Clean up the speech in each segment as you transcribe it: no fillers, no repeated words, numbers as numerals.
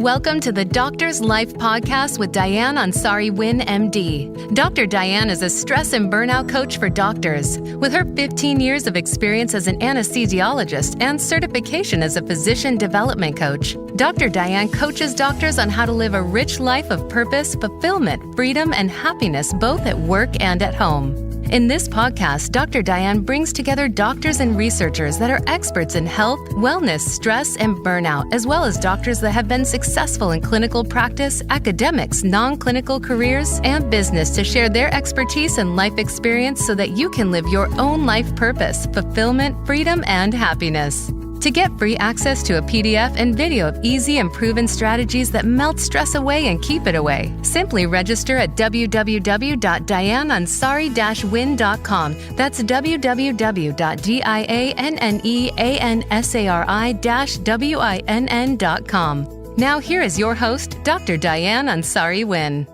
Welcome to the Doctor's Life podcast with Dianne Ansari Wynn, MD. Dr. Dianne is a stress and burnout coach for doctors. With her 15 years of experience as an anesthesiologist and certification as a physician development coach, Dr. Dianne coaches doctors on how to live a rich life of purpose, fulfillment, freedom, and happiness both at work and at home. In this podcast, Dr. Dianne brings together doctors and researchers that are experts in health, wellness, stress, and burnout, as well as doctors that have been successful in clinical practice, academics, non-clinical careers, and business to share their expertise and life experience so that you can live your own life purpose, fulfillment, freedom, and happiness. To get free access to a PDF and video of easy and proven strategies that melt stress away and keep it away, simply register at www.dianneansari-win.com. That's www.dianneansari-winn.com. Now here is your host, Dr. Dianne Ansari Wynn.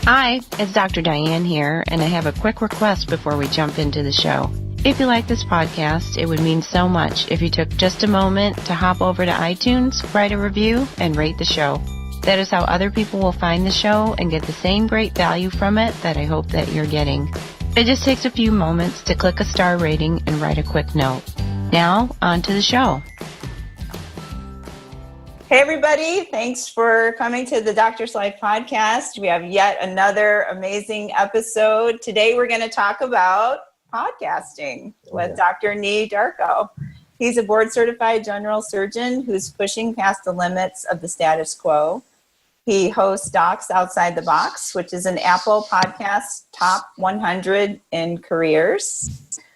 Hi, it's Dr. Dianne here, and I have a quick request before we jump into the show. If you like this podcast, it would mean so much if you took just a moment to hop over to iTunes, write a review, and rate the show. That is how other people will find the show and get the same great value from it that I hope that you're getting. It just takes a few moments to click a star rating and write a quick note. Now, on to the show. Hey everybody, thanks for coming to the Doctor's Life podcast. We have yet another amazing episode. Today we're going to talk about podcasting with Dr. Nii Darko. He's a board-certified general surgeon who's pushing past the limits of the status quo. He hosts Docs Outside the Box, which is an Apple Podcast Top 100 in careers,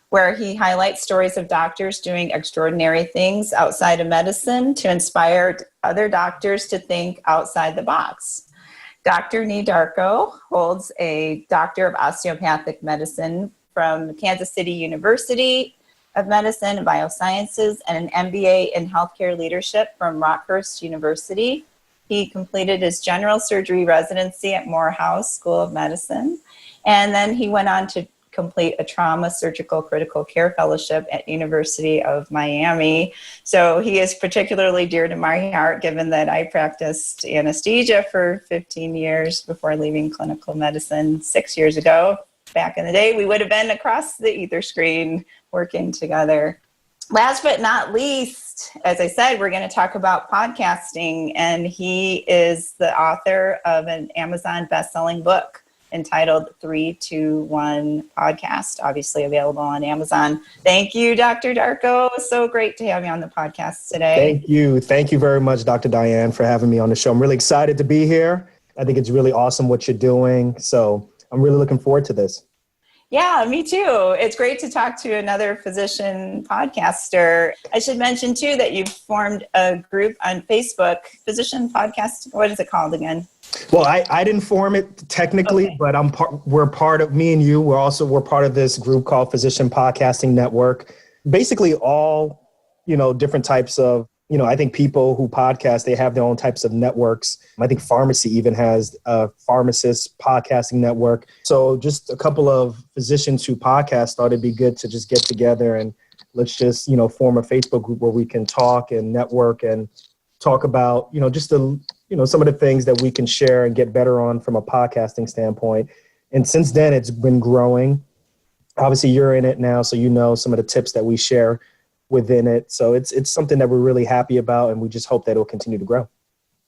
where he highlights stories of doctors doing extraordinary things outside of medicine to inspire other doctors to think outside the box. Dr. Nii Darko holds a Doctor of Osteopathic Medicine from Kansas City University of Medicine and Biosciences and an MBA in Healthcare Leadership from Rockhurst University. He completed his general surgery residency at Morehouse School of Medicine, and then he went on to complete a trauma surgical critical care fellowship at University of Miami. So he is particularly dear to my heart, given that I practiced anesthesia for 15 years before leaving clinical medicine 6 years ago. Back in the day, we would have been across the ether screen working together. Last but not least, as I said, we're going to talk about podcasting, and he is the author of an Amazon best-selling book entitled 321 Podcast, obviously available on Amazon. Thank you, Dr. Darko. So great to have you on the podcast today. Thank you. Thank you very much, Dr. Dianne, for having me on the show. I'm really excited to be here. I think it's really awesome what you're doing. So I'm really looking forward to this. Yeah, me too. It's great to talk to another physician podcaster. I should mention too that you've formed a group on Facebook, Physician Podcast. What is it called again? Well, I didn't form it technically, but we're part of, me and you, we're part of this group called Physician Podcasting Network. Basically all, different types of, I think people who podcast, they have their own types of networks. I think pharmacy even has a pharmacist podcasting network. So just a couple of physicians who podcast thought it'd be good to just get together and let's just, form a Facebook group where we can talk and network and talk about, just some of the things that we can share and get better on from a podcasting standpoint. And since then, it's been growing. Obviously, you're in it now, so some of the tips that we share within it. So it's something that we're really happy about, and we just hope that it'll continue to grow.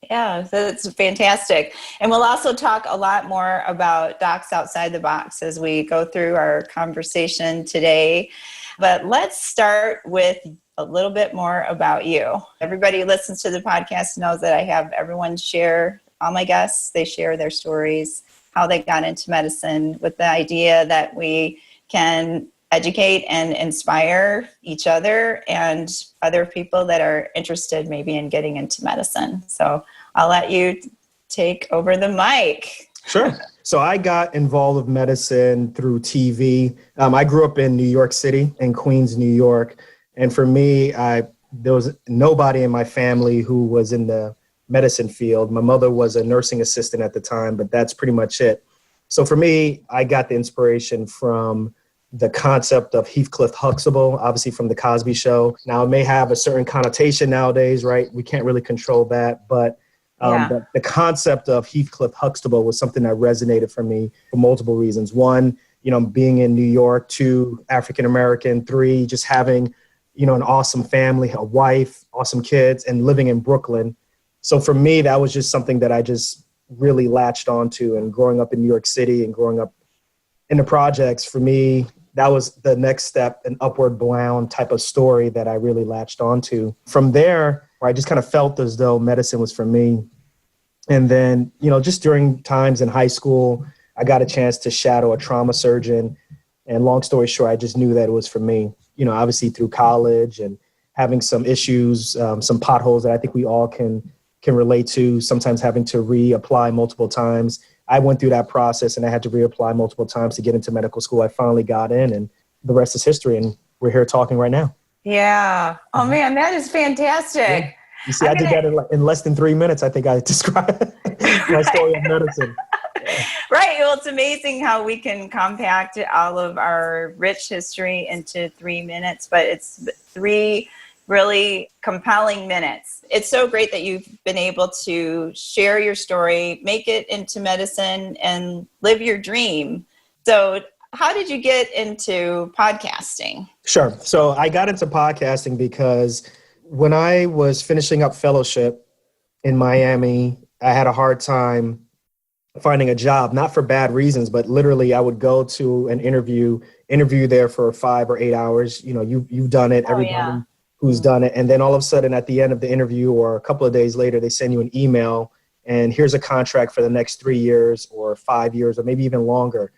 Yeah, that's fantastic. And we'll also talk a lot more about Docs Outside the Box as we go through our conversation today. But let's start with a little bit more about you. Everybody who listens to the podcast knows that I have everyone share, all my guests, they share their stories, how they got into medicine, with the idea that we can educate and inspire each other and other people that are interested maybe in getting into medicine. So I'll let you take over the mic. Sure. So I got involved with medicine through TV. I grew up in New York City, in Queens, New York. And for me, there was nobody in my family who was in the medicine field. My mother was a nursing assistant at the time, but that's pretty much it. So for me, I got the inspiration from the concept of Heathcliff Huxtable, obviously from the Cosby Show. Now, it may have a certain connotation nowadays, right? We can't really control that, but the concept of Heathcliff Huxtable was something that resonated for me for multiple reasons. One, being in New York. Two, African-American. Three, just having, an awesome family, a wife, awesome kids, and living in Brooklyn. So for me, that was just something that I just really latched onto. And growing up in New York City and growing up in the projects, for me, that was the next step, an upward bound type of story that I really latched onto. From there, I just kind of felt as though medicine was for me. And then, just during times in high school, I got a chance to shadow a trauma surgeon. And long story short, I just knew that it was for me, obviously through college and having some issues, some potholes that I think we all can relate to, sometimes having to reapply multiple times. I went through that process and I had to reapply multiple times to get into medical school. I finally got in, and the rest is history. And we're here talking right now. Yeah. Oh man, that is fantastic. Yeah. You see, I did that in less than 3 minutes. I think I described my story of medicine. Right. Well, it's amazing how we can compact all of our rich history into 3 minutes, but it's 3 really compelling minutes. It's so great that you've been able to share your story, make it into medicine, and live your dream. So how did you get into podcasting? Sure. So I got into podcasting because when I was finishing up fellowship in Miami, I had a hard time finding a job, not for bad reasons, but literally I would go to an interview there for 5 or 8 hours. You've done it, everybody who's done it. And then all of a sudden at the end of the interview or a couple of days later, they send you an email and here's a contract for the next 3 years or 5 years or maybe even longer.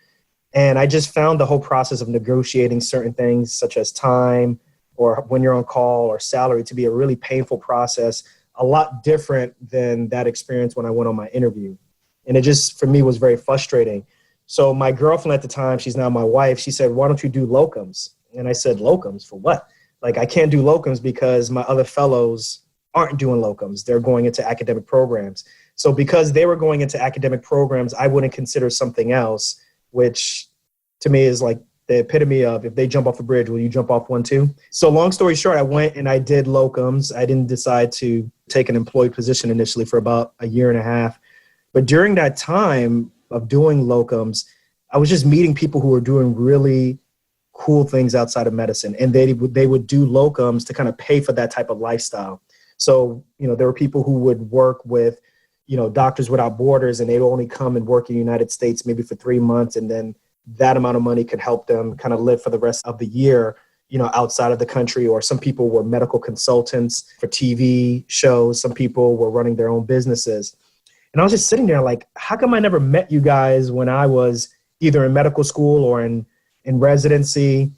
And I just found the whole process of negotiating certain things such as time or when you're on call or salary to be a really painful process, a lot different than that experience when I went on my interview. And it just, for me, was very frustrating. So my girlfriend at the time, she's now my wife, she said, why don't you do locums? And I said, locums for what? Like, I can't do locums because my other fellows aren't doing locums. They're going into academic programs. So because they were going into academic programs, I wouldn't consider something else, which to me is like the epitome of if they jump off a bridge, will you jump off one too? So long story short, I went and I did locums. I didn't decide to take an employed position initially for about a year and a half. But during that time of doing locums, I was just meeting people who were doing really cool things outside of medicine. And they would do locums to kind of pay for that type of lifestyle. So, there were people who would work with, Doctors Without Borders, and they'd only come and work in the United States maybe for 3 months. And then that amount of money could help them kind of live for the rest of the year, outside of the country. Or some people were medical consultants for TV shows. Some people were running their own businesses. And I was just sitting there like, how come I never met you guys when I was either in medical school or in residency?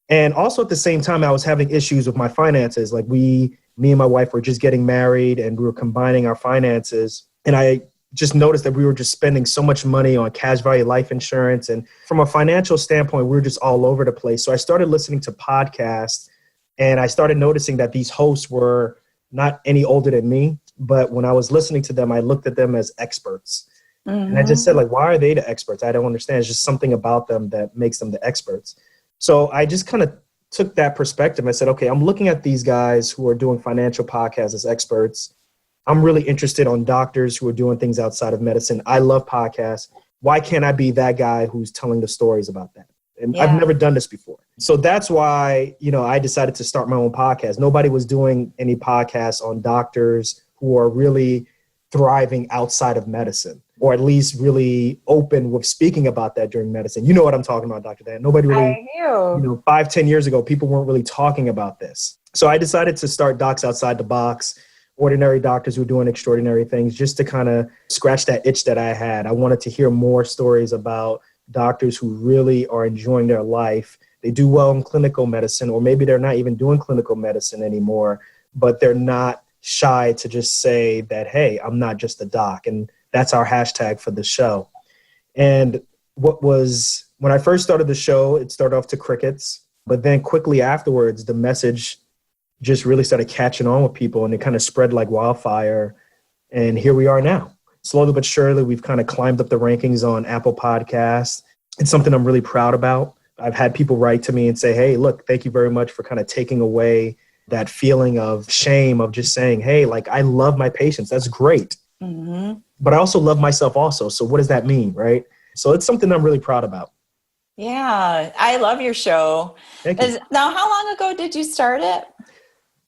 And also at the same time, I was having issues with my finances. Like me and my wife were just getting married and we were combining our finances. And I just noticed that we were just spending so much money on cash value life insurance. And from a financial standpoint, we were just all over the place. So I started listening to podcasts and I started noticing that these hosts were not any older than me. But when I was listening to them, I looked at them as experts. Mm-hmm. And I just said, like, why are they the experts? I don't understand. It's just something about them that makes them the experts. So I just kind of took that perspective. I said, okay, I'm looking at these guys who are doing financial podcasts as experts. I'm really interested on doctors who are doing things outside of medicine. I love podcasts. Why can't I be that guy who's telling the stories about that? And I've never done this before. So that's why, I decided to start my own podcast. Nobody was doing any podcasts on doctors who are really thriving outside of medicine, or at least really open with speaking about that during medicine. You know what I'm talking about, Dr. Dan. Nobody really, 5-10 years ago, people weren't really talking about this. So I decided to start Docs Outside the Box, ordinary doctors who are doing extraordinary things, just to kind of scratch that itch that I had. I wanted to hear more stories about doctors who really are enjoying their life. They do well in clinical medicine, or maybe they're not even doing clinical medicine anymore, but they're not shy to just say that, hey, I'm not just a doc. And that's our hashtag for the show. And when I first started the show, it started off to crickets, but then quickly afterwards, the message just really started catching on with people and it kind of spread like wildfire. And here we are now. Slowly but surely, we've kind of climbed up the rankings on Apple Podcasts. It's something I'm really proud about. I've had people write to me and say, hey, look, thank you very much for kind of taking away that feeling of shame of just saying, hey, like, I love my patients. That's great. Mm-hmm. But I also love myself also. So what does that mean, right? So it's something I'm really proud about. Yeah, I love your show. Thank you. Now, how long ago did you start it?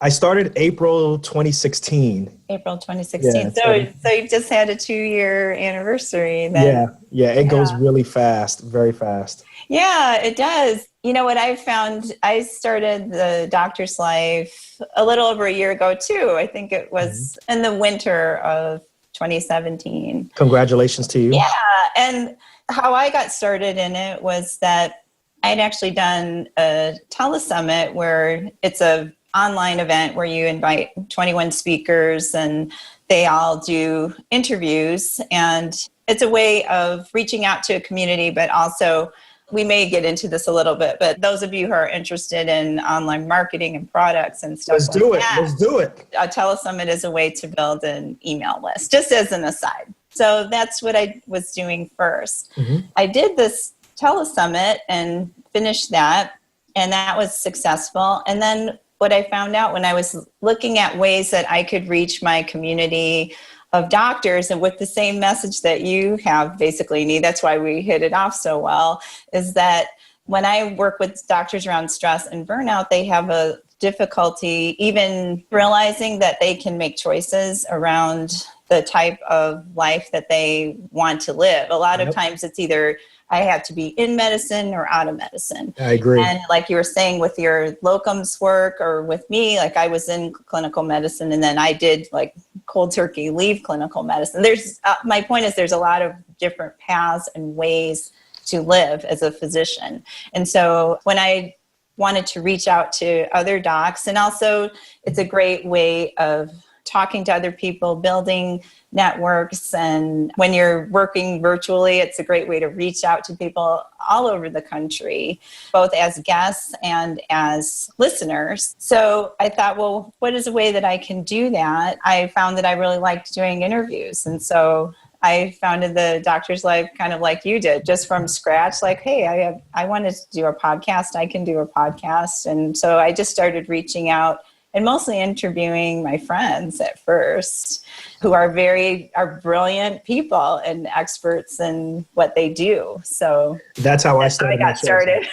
I started April 2016. April 2016. Yeah, so you've just had a 2-year anniversary then. Yeah, it goes really fast, very fast. Yeah, it does. You know what I found? I started the Doctor's Life a little over a year ago too. I think it was in the winter of 2017. Congratulations to you. Yeah, and how I got started in it was that I'd actually done a telesummit where it's a online event where you invite 21 speakers and they all do interviews, and it's a way of reaching out to a community, but also we may get into this a little bit, but those of you who are interested in online marketing and products and stuff, let's do it. A telesummit is a way to build an email list, just as an aside. So that's what I was doing first. Mm-hmm. I did this telesummit and finished that, and that was successful. And then what I found out when I was looking at ways that I could reach my community of doctors and with the same message that you have, basically, Nii, that's why we hit it off so well, is that when I work with doctors around stress and burnout, they have a difficulty even realizing that they can make choices around the type of life that they want to live. A lot of times it's either I have to be in medicine or out of medicine. I agree. And like you were saying with your locums work or with me, like I was in clinical medicine and then I did like cold turkey leave clinical medicine. There's my point is there's a lot of different paths and ways to live as a physician. And so when I wanted to reach out to other docs, and also it's a great way of talking to other people, building networks. And when you're working virtually, it's a great way to reach out to people all over the country, both as guests and as listeners. So I thought, well, what is a way that I can do that? I found that I really liked doing interviews. And so I founded the Doctor's Life kind of like you did, just from scratch, like, hey, I wanted to do a podcast. I can do a podcast. And so I just started reaching out and mostly interviewing my friends at first, who are brilliant people and experts in what they do. So that's how I started. I got started.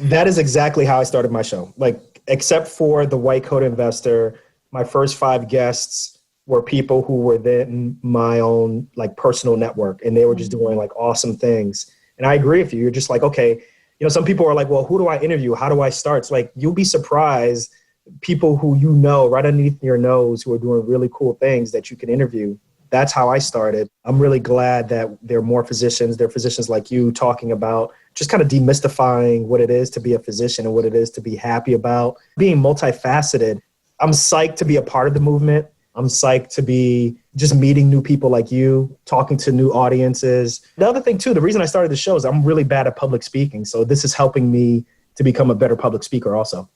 That is exactly how I started my show. Like, except for the white coat investor, my first 5 guests were people who were then my own like personal network, and they were just doing like awesome things. And I agree with you. You're just like, okay, you know, some people are like, well, who do I interview? How do I start? It's like, you'll be surprised people who you know right underneath your nose who are doing really cool things that you can interview. That's how I started. I'm really glad that there are more physicians. There are physicians like you talking about just kind of demystifying what it is to be a physician and what it is to be happy about being multifaceted. I'm psyched to be a part of the movement. I'm psyched to be just meeting new people like you, talking to new audiences. The other thing too, the reason I started the show is I'm really bad at public speaking. So this is helping me to become a better public speaker also.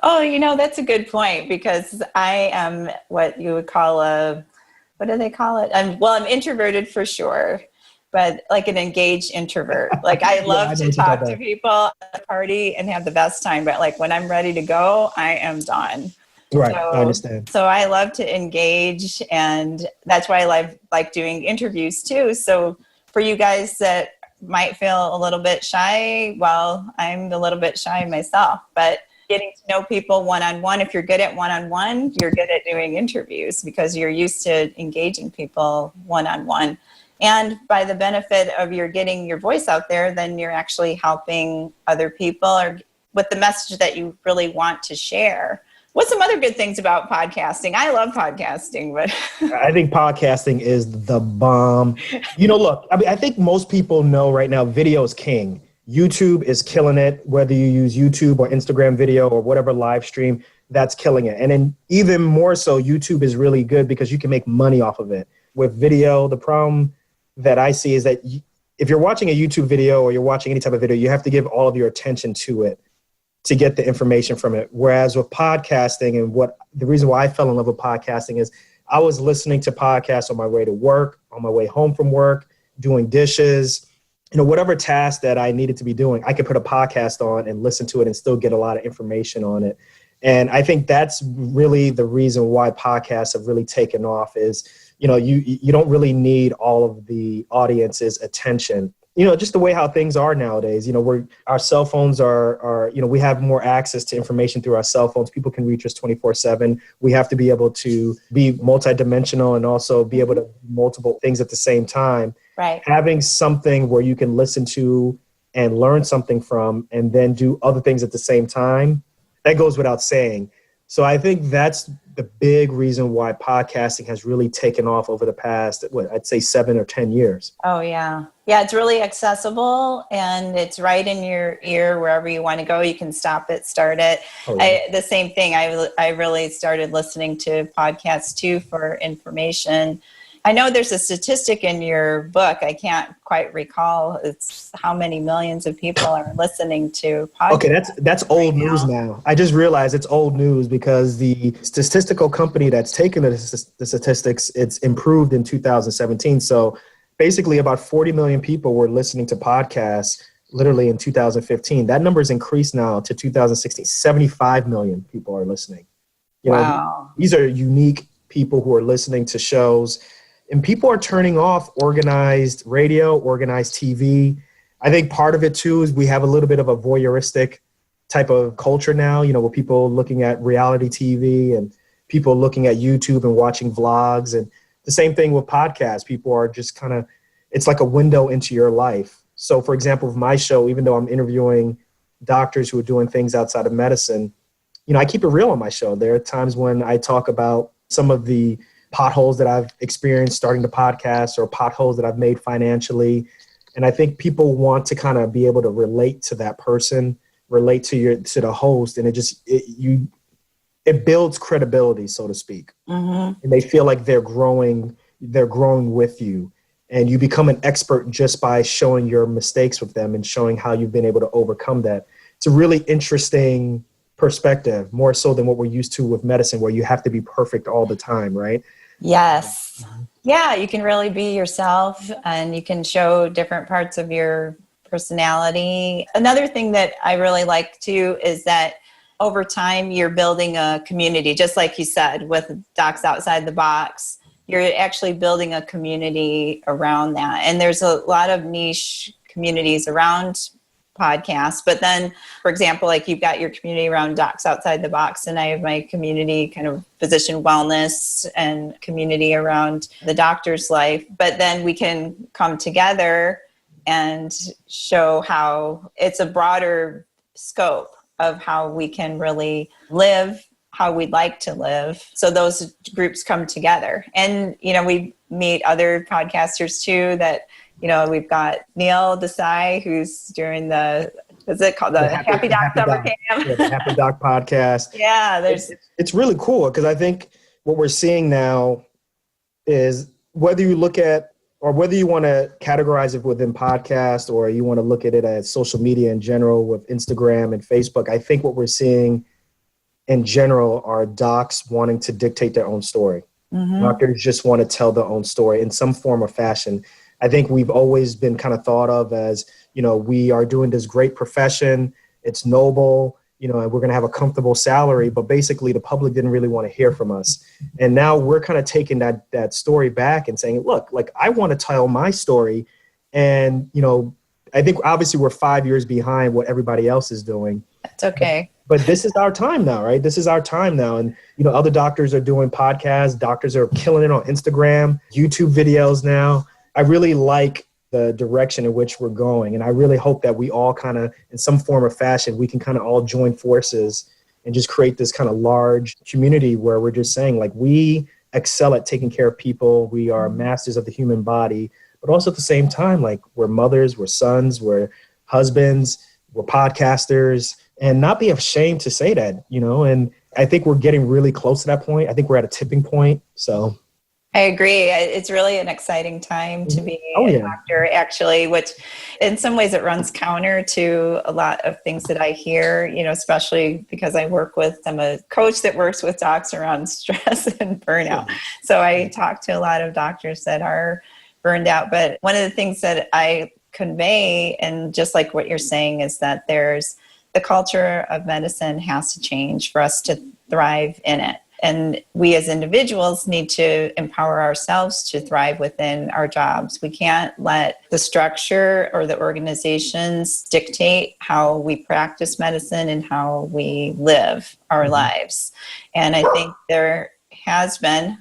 Oh, you know, that's a good point, because I am what you would call what do they call it? I'm introverted for sure, but like an engaged introvert. Like I love to talk to people at a party and have the best time, but like when I'm ready to go, I am done. Right, I understand. So I love to engage, and that's why I like doing interviews too. So for you guys that might feel a little bit shy, well, I'm a little bit shy myself, but getting to know people one-on-one. If you're good at one-on-one, you're good at doing interviews because you're used to engaging people one-on-one. And by the benefit of your getting your voice out there, then you're actually helping other people or with the message that you really want to share. What's some other good things about podcasting? I love podcasting, but I think podcasting is the bomb. You know, look, I mean, I think most people know right now video is king. YouTube is killing it, whether you use YouTube or Instagram video or whatever live stream, that's killing it. And then even more so, YouTube is really good because you can make money off of it. With video, the problem that I see is that if you're watching a YouTube video or you're watching any type of video, you have to give all of your attention to it to get the information from it. Whereas with podcasting, and the reason why I fell in love with podcasting is I was listening to podcasts on my way to work, on my way home from work, doing dishes, whatever task that I needed to be doing, I could put a podcast on and listen to it and still get a lot of information on it. And I think that's really the reason why podcasts have really taken off is, you don't really need all of the audience's attention. Just the way how things are nowadays, our cell phones are, we have more access to information through our cell phones. People can reach us 24/7. We have to be able to be multidimensional and also be able to do multiple things at the same time. Right. Having something where you can listen to and learn something from and then do other things at the same time, that goes without saying. So I think that's the big reason why podcasting has really taken off over the past, I'd say 7 or 10 years. Oh, yeah. Yeah, it's really accessible and it's right in your ear wherever you want to go. You can stop it, start it. Oh, yeah. The same thing. I really started listening to podcasts too for information. I know there's a statistic in your book. I can't quite recall. It's how many millions of people are listening to podcasts. Okay, that's old news now. I just realized it's old news because the statistical company that's taken the statistics, it's improved in 2017. So basically about 40 million people were listening to podcasts literally in 2015. That number has increased now to 2016. 75 million people are listening. Wow. These are unique people who are listening to shows. And people are turning off organized radio, organized TV. I think part of it too is we have a little bit of a voyeuristic type of culture now, where people looking at reality TV and people looking at YouTube and watching vlogs. And the same thing with podcasts. People are just it's like a window into your life. So for example, with my show, even though I'm interviewing doctors who are doing things outside of medicine, I keep it real on my show. There are times when I talk about some of the potholes that I've experienced starting the podcast or potholes that I've made financially. And I think people want to kind of be able to relate to that person, relate to the host. And it builds credibility, so to speak. Mm-hmm. And they feel like they're growing with you. And you become an expert just by showing your mistakes with them and showing how you've been able to overcome that. It's a really interesting perspective, more so than what we're used to with medicine, where you have to be perfect all the time, right? Yes. Yeah, you can really be yourself and you can show different parts of your personality. Another thing that I really like too is that over time you're building a community, just like you said, with Docs Outside the Box. You're actually building a community around that. And there's a lot of niche communities around podcasts. But then, for example, like you've got your community around Docs Outside the Box, and I have my community kind of physician wellness and community around the doctor's life. But then we can come together and show how it's a broader scope of how we can really live how we'd like to live. So those groups come together. And, we meet other podcasters too that, we've got Neil Desai, who's doing what's it called? The Happy Doc Summer Camp. Yeah, the Happy Doc podcast. Yeah. It's really cool because I think what we're seeing now is whether you look at, or whether you want to categorize it within podcast or you want to look at it as social media in general with Instagram and Facebook, I think what we're seeing in general are docs wanting to dictate their own story. Mm-hmm. Doctors just want to tell their own story in some form or fashion. I think we've always been kind of thought of as, we are doing this great profession. It's noble, and we're going to have a comfortable salary. But basically, the public didn't really want to hear from us. And now we're kind of taking that story back and saying, look, like I want to tell my story. And, I think obviously we're 5 years behind what everybody else is doing. That's okay. But this is our time now, right? This is our time now. And, other doctors are doing podcasts. Doctors are killing it on Instagram, YouTube videos now. I really like the direction in which we're going. And I really hope that we all kind of, in some form or fashion, we can kind of all join forces and just create this kind of large community where we're just saying, like, we excel at taking care of people. We are masters of the human body. But also at the same time, like, we're mothers, we're sons, we're husbands, we're podcasters. And not be ashamed to say that, and I think we're getting really close to that point. I think we're at a tipping point. So I agree. It's really an exciting time to be a doctor, actually, which in some ways it runs counter to a lot of things that I hear, especially because I'm a coach that works with docs around stress and burnout. So I talk to a lot of doctors that are burned out. But one of the things that I convey, and just like what you're saying, is that the culture of medicine has to change for us to thrive in it. And we as individuals need to empower ourselves to thrive within our jobs. We can't let the structure or the organizations dictate how we practice medicine and how we live our lives. And I think there has been,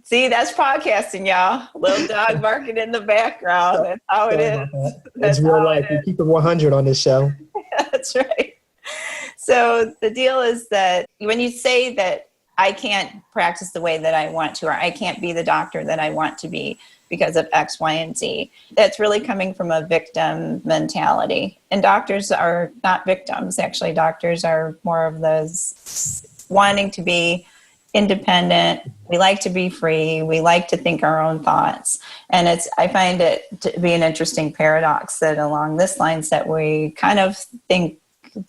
see, that's podcasting, y'all. Little dog barking in the background. That's how it is. It's real life. We keep it 100 on this show. That's right. So the deal is that when you say that I can't practice the way that I want to, or I can't be the doctor that I want to be because of X, Y, and Z, that's really coming from a victim mentality. And doctors are not victims. Actually, doctors are more of those wanting to be independent. We like to be free. We like to think our own thoughts. And I find it to be an interesting paradox that along this lines that we kind of think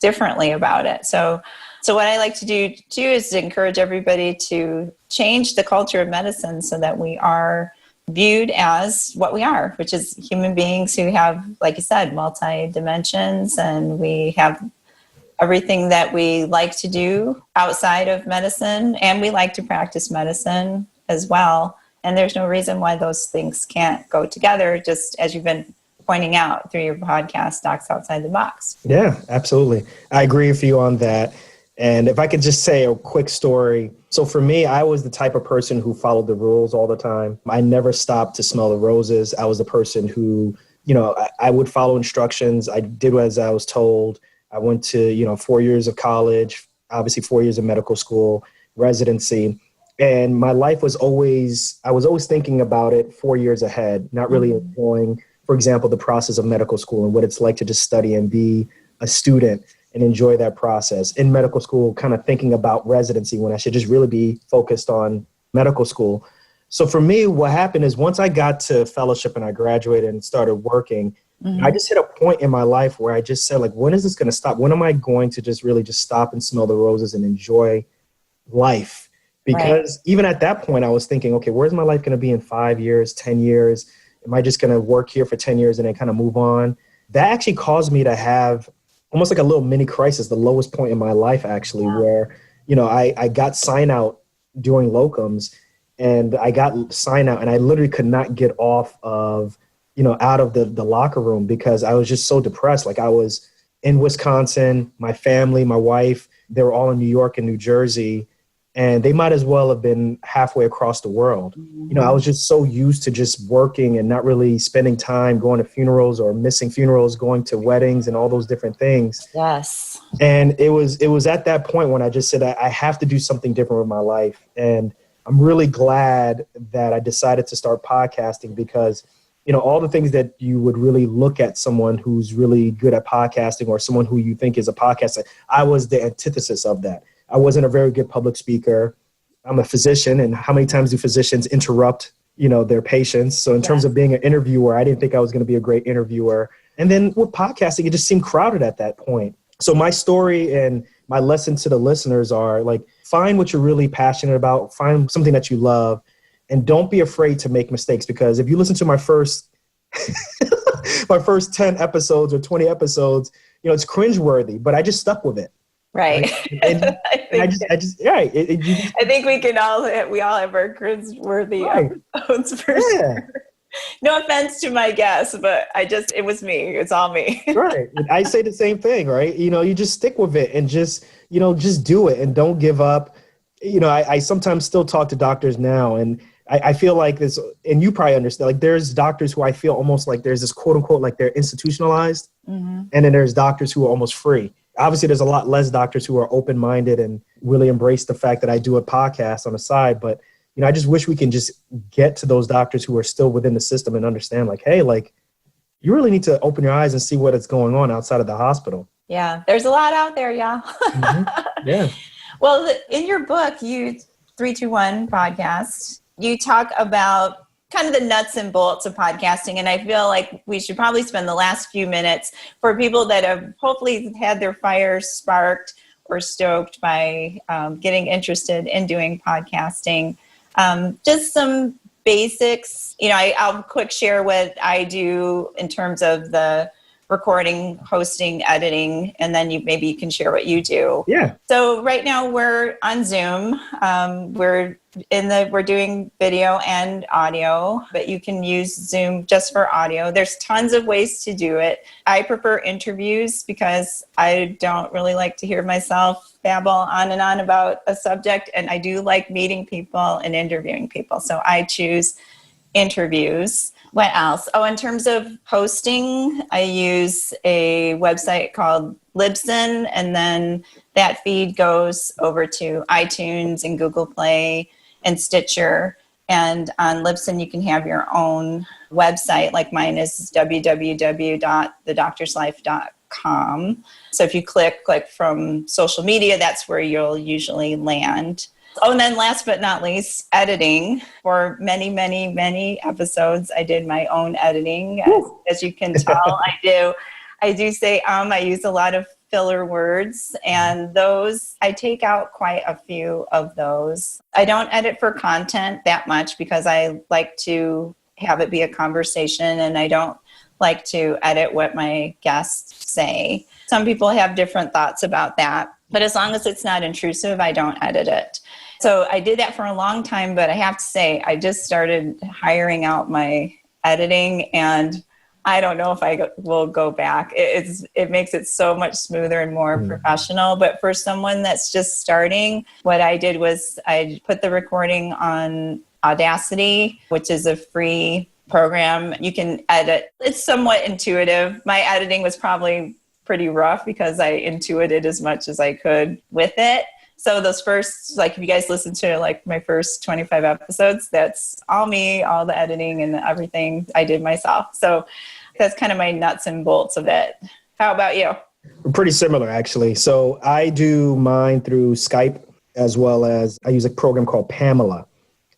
differently about it. So what I like to do too is to encourage everybody to change the culture of medicine so that we are viewed as what we are, which is human beings who have, like you said, multi-dimensions, and we have everything that we like to do outside of medicine, and we like to practice medicine as well. And there's no reason why those things can't go together, just as you've been pointing out through your podcast, Docs Outside the Box. Yeah, absolutely. I agree with you on that. And if I could just say a quick story. So for me, I was the type of person who followed the rules all the time. I never stopped to smell the roses. I was the person who, I would follow instructions. I did as I was told. I went to, 4 years of college, obviously 4 years of medical school, residency. And my life was I was always thinking about it 4 years ahead, not really enjoying, for example, the process of medical school and what it's like to just study and be a student and enjoy that process. In medical school, kind of thinking about residency when I should just really be focused on medical school. So for me, what happened is once I got to fellowship and I graduated and started working, I just hit a point in my life where I just said, like, when is this going to stop? When am I going to just really just stop and smell the roses and enjoy life? Because even at that point, I was thinking, okay, where's my life going to be in 5 years, 10 years? Am I just going to work here for 10 years and then kind of move on? That actually caused me to have almost like a little mini crisis, the lowest point in my life, actually, where, I got sign out during locums, and I got sign out and I literally could not get off of, out of the locker room because I was just so depressed. Like I was in Wisconsin, my family, my wife, they were all in New York and New Jersey, and they might as well have been halfway across the world. I was just so used to just working and not really spending time going to funerals or missing funerals, going to weddings and all those different things. Yes. And it was at that point when I just said, I have to do something different with my life. And I'm really glad that I decided to start podcasting because, all the things that you would really look at someone who's really good at podcasting or someone who you think is a podcaster, I was the antithesis of that. I wasn't a very good public speaker. I'm a physician, and how many times do physicians interrupt, their patients? So in terms of being an interviewer, I didn't think I was going to be a great interviewer. And then with podcasting, it just seemed crowded at that point. So my story and my lesson to the listeners are like, find what you're really passionate about, find something that you love, and don't be afraid to make mistakes. Because if you listen to my first 10 episodes or 20 episodes, it's cringeworthy, but I just stuck with it. Right. And I think we all have our cringeworthy episodes for sure. No offense to my guests, but it was me. It's all me. Right. I say the same thing, right? You just stick with it and just do it and don't give up. I sometimes still talk to doctors now, and I feel like this, and you probably understand, like there's doctors who I feel almost like there's this quote unquote, like they're institutionalized. And then there's doctors who are almost free. Obviously there's a lot less doctors who are open-minded and really embrace the fact that I do a podcast on the side. But, I just wish we can just get to those doctors who are still within the system and understand like, hey, like you really need to open your eyes and see what is going on outside of the hospital. Yeah. There's a lot out there, y'all. Yeah. Well, in your book, 321 podcast, you talk about kind of the nuts and bolts of podcasting. And I feel like we should probably spend the last few minutes for people that have hopefully had their fires sparked or stoked by getting interested in doing podcasting. Just some basics. I'll quick share what I do in terms of the recording, hosting, editing, and then maybe you can share what you do. Yeah. So right now we're on Zoom. We're doing video and audio, but you can use Zoom just for audio. There's tons of ways to do it. I prefer interviews because I don't really like to hear myself babble on and on about a subject, and I do like meeting people and interviewing people. So I choose interviews. What else? Oh, in terms of hosting, I use a website called Libsyn, and then that feed goes over to iTunes and Google Play and Stitcher. And on Libsyn, you can have your own website. Like mine is www.thedoctorslife.com. So if you click from social media, that's where you'll usually land. Oh, and then last but not least, editing. For many, many, many episodes, I did my own editing. As you can tell, I do say I use a lot of filler words, and those, I take out quite a few of those. I don't edit for content that much because I like to have it be a conversation, and I don't like to edit what my guests say. Some people have different thoughts about that, but as long as it's not intrusive, I don't edit it. So I did that for a long time, but I have to say, I just started hiring out my editing, and I don't know if I will go back. It makes it so much smoother and more professional. But for someone that's just starting, what I did was I put the recording on Audacity, which is a free program. You can edit. It's somewhat intuitive. My editing was probably pretty rough because I intuited as much as I could with it. So those first, if you guys listen to my first 25 episodes, that's all me, all the editing and everything I did myself. So that's kind of my nuts and bolts of it. How about you? Pretty similar, actually. So I do mine through Skype, as well as I use a program called Pamela.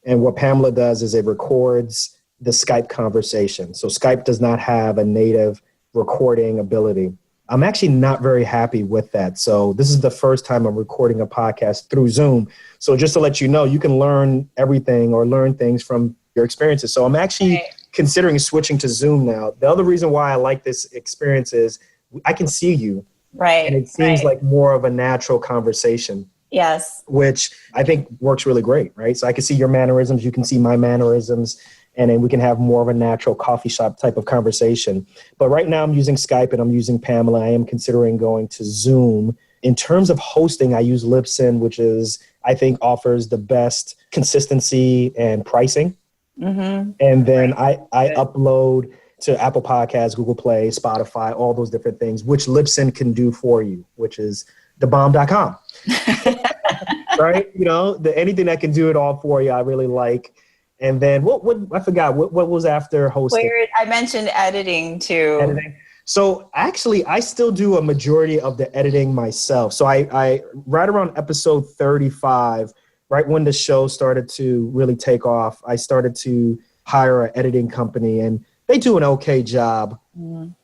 And what Pamela does is it records the Skype conversation. So Skype does not have a native recording ability. I'm actually not very happy with that. So this is the first time I'm recording a podcast through Zoom. So just to let you know, you can learn everything or learn things from your experiences. So I'm actually considering switching to Zoom now. The other reason why I like this experience is I can see you. Right. And it seems like more of a natural conversation. Yes. Which I think works really great, right? So I can see your mannerisms, you can see my mannerisms, and then we can have more of a natural coffee shop type of conversation. But right now I'm using Skype and I'm using Pamela. I am considering going to Zoom. In terms of hosting, I use Libsyn, which is, I think, offers the best consistency and pricing. Mm-hmm. And then I upload to Apple Podcasts, Google Play, Spotify, all those different things, which Libsyn can do for you, which is thebomb.com. Right? Anything that can do it all for you, I really like. And then what I forgot, what was after hosting? I mentioned editing too. Editing. So actually, I still do a majority of the editing myself. So I right around episode 35, right when the show started to really take off, I started to hire an editing company, and they do an okay job.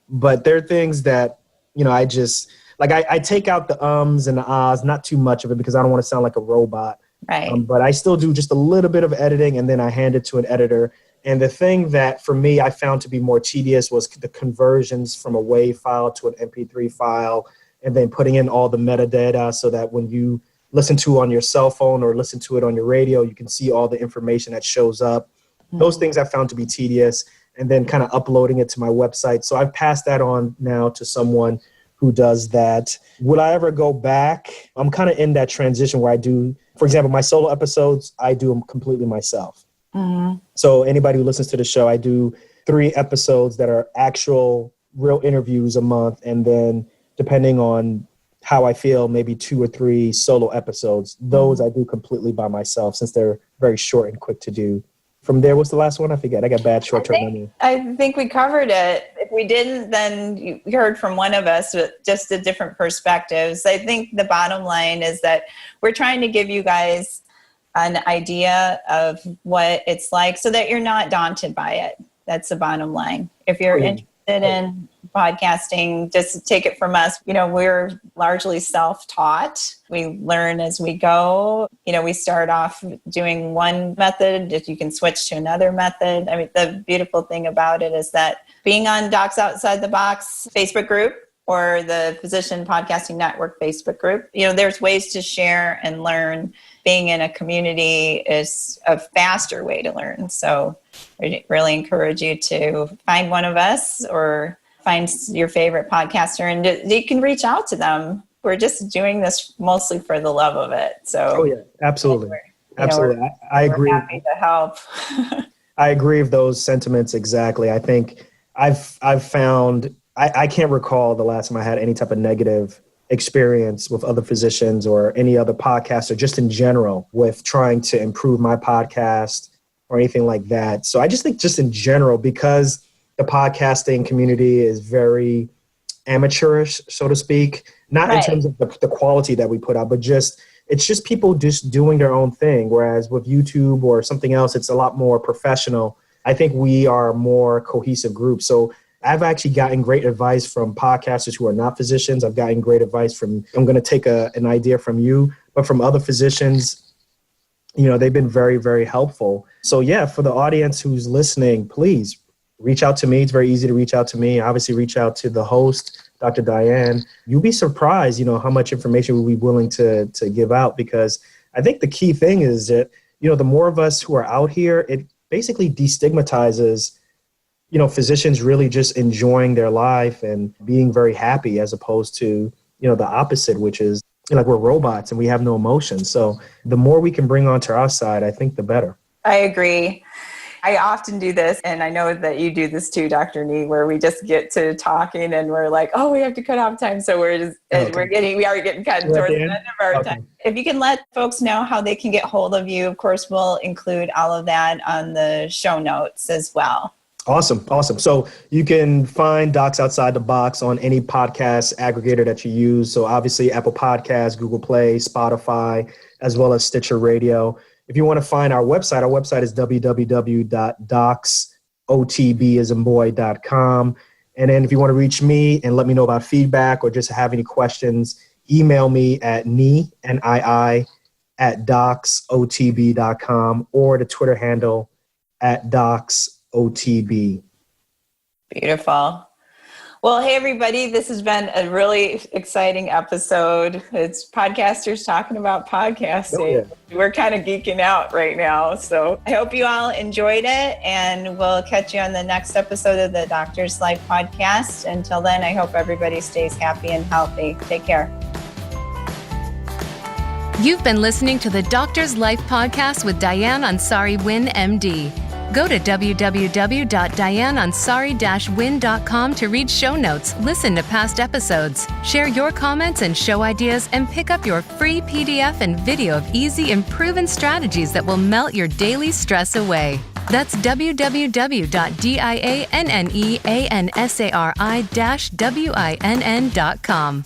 But there are things that, I just, I take out the ums and the ahs, not too much of it because I don't want to sound like a robot. Right. But I still do just a little bit of editing, and then I hand it to an editor. And the thing that for me I found to be more tedious was the conversions from a WAV file to an MP3 file, and then putting in all the metadata so that when you listen to on your cell phone or listen to it on your radio, you can see all the information that shows up. Those things I found to be tedious, and then kind of uploading it to my website. So I've passed that on now to someone who does that. Would I ever go back? I'm kind of in that transition where I do, for example, my solo episodes, I do them completely myself. Mm-hmm. So anybody who listens to the show, I do 3 episodes that are actual real interviews a month. And then depending on how I feel, maybe 2 or 3 solo episodes. Those I do completely by myself since they're very short and quick to do. From there, what's the last one? I forget. I got bad short-term memory. I think we covered it. If we didn't, then you heard from one of us with just the different perspectives. I think the bottom line is that we're trying to give you guys an idea of what it's like so that you're not daunted by it. That's the bottom line. If you're interested in podcasting, just take it from us. We're largely self-taught. We learn as we go. We start off doing one method. If you can switch to another method. I mean, the beautiful thing about it is that being on Docs Outside the Box Facebook group or the Physician Podcasting Network Facebook group, there's ways to share and learn. Being in a community is a faster way to learn. So I really encourage you to find one of us or find your favorite podcaster, and you can reach out to them. We're just doing this mostly for the love of it. So, yeah, absolutely. Absolutely. I agree. We're happy to help. I agree with those sentiments exactly. I think I've found, I can't recall the last time I had any type of negative experience with other physicians or any other podcaster, just in general, with trying to improve my podcast or anything like that. So I just think just in general, because the podcasting community is very amateurish, so to speak, not in terms of the quality that we put out, but it's just people just doing their own thing. Whereas with YouTube or something else, it's a lot more professional. I think we are a more cohesive group. So I've actually gotten great advice from podcasters who are not physicians. I've gotten great advice I'm going to take an idea from you, but from other physicians, they've been very, very helpful. So yeah, for the audience who's listening, please reach out to me. It's very easy to reach out to me. Obviously, reach out to the host, Dr. Dianne. You'll be surprised, how much information we'll be willing to give out, because I think the key thing is that, the more of us who are out here, it basically destigmatizes, physicians really just enjoying their life and being very happy, as opposed to, the opposite, which is like we're robots and we have no emotions. So the more we can bring onto our side, I think the better. I agree. I often do this, and I know that you do this too, Dr. Nii, where we just get to talking and we're like, oh, we have to cut off time. So we are getting cut towards the end of our time. If you can let folks know how they can get hold of you, of course, we'll include all of that on the show notes as well. Awesome. So you can find Docs Outside the Box on any podcast aggregator that you use. So obviously Apple Podcasts, Google Play, Spotify, as well as Stitcher Radio. If you want to find our website is www.docsotb.com. And then if you want to reach me and let me know about feedback or just have any questions, email me at Nii, Nii, at docsotb.com, or the Twitter handle at docsotb. Beautiful. Well, hey, everybody, this has been a really exciting episode. It's podcasters talking about podcasting. Oh, yeah. We're kind of geeking out right now. So I hope you all enjoyed it, and we'll catch you on the next episode of the Doctor's Life podcast. Until then, I hope everybody stays happy and healthy. Take care. You've been listening to the Doctor's Life podcast with Dianne Ansari-Wynn, MD. Go to www.dianneansari-wynn.com to read show notes, listen to past episodes, share your comments and show ideas, and pick up your free PDF and video of easy and proven strategies that will melt your daily stress away. That's www.dianneansari-winn.com.